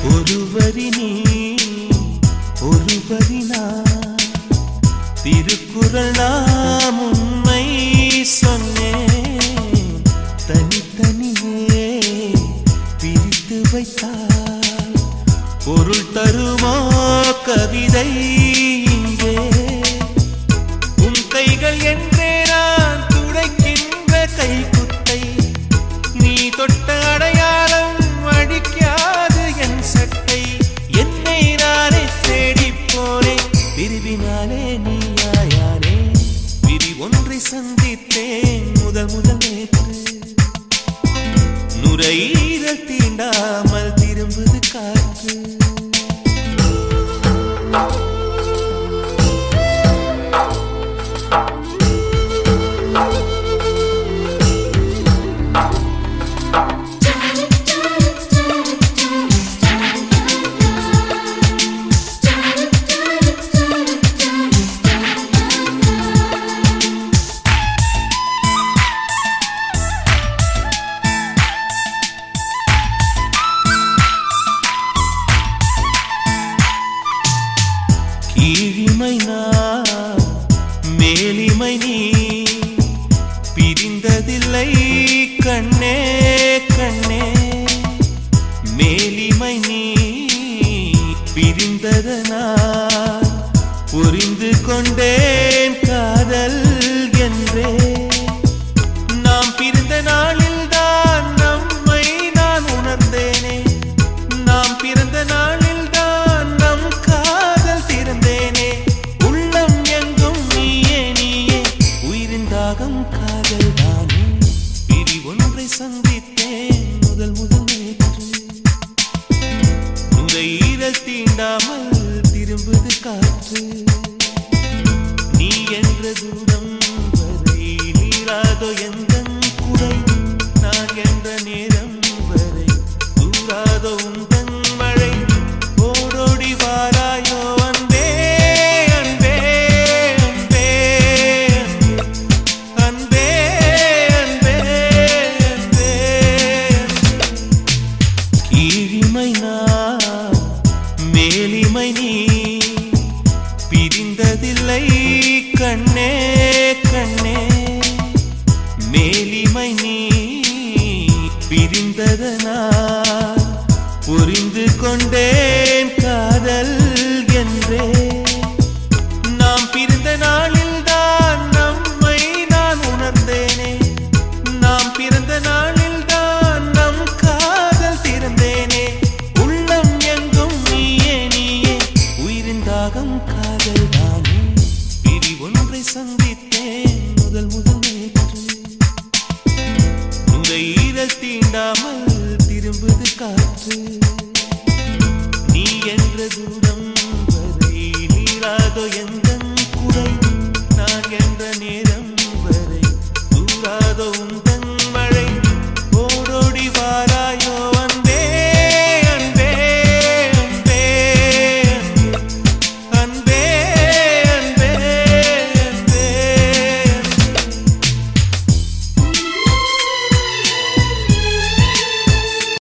ஒருவரி நீ ஒருவரி நான் திருக்குறள் நாம் உண்மை சொன்னேன் தனித்தனியே பிரித்து வைத்தால் பொருள் தருமோ கவிதை இங்கே உன் கைகள் என்றே நான் துடைக்கின்ற கைக்குட்டை நீ தொட்ட அடையாளம் அடிக்காது என் சட்டை என்னை நானே தேடி போனேன் பிரிவினாலே நீயாயானே விதி ஒன்றை சந்தித்தேன் முதல் நேற்று நுரையீரல் தீண்டாமல் திரும்புது காற்று கீழிமை நான் மேலிமை நீ பிரிந்ததில்லை கண்ணே கண்ணே மேலிமை நீ பிரிந்ததனால் புரிந்து கொண்டேன் காதல் என்றே நாம் பிரிந்த நாளில் தான் நம்மை நான் உணர்ந்தேனே நாம் பிறந்த நாளில் தான் நம் காதல் திறந்தேனே உள்ளம் எங்கும் நீயே நீயே உயிரின் தாகம் காதல் தானே பிரி ஒன்றை சந்தித்தேன் முதல் நேற்று நுரையீரல் தீண்டாமல் திரும்புது காற்று நீ என்ற தூரம் வரை நீராதோ எந்தன் குறை நான் என்ற நேரம் வரை தூராதோ உந்தன் மழை ஓடோடி வாராயோ அன்பே அன்பே அன்பே அன்பே அன்பே அன்பே கீழிமை நான் மேலிமை நீ பிரிந்ததில்லை கண்ணே கண்ணே மேலிமை நீ பிரிந்ததனால் புரிந்து கொண்டேன் காதல் என்றே நாம் பிரிந்த நாளில் தான் நம்மை நான் உணர்ந்தேனே நாம் பிறந்த நாளில் தான் நம் காதல் திறந்தேனே உள்ளம் எங்கும் நீயே நீயே உயிரின் தாகம் காதல் தானே பிரி ஒன்றை சந்தித்தேன் முதல் நேற்று நுரையீரல் தீண்டாமல் திரும்புது காற்று நீ என்ற தூரம் வரை நீராதோ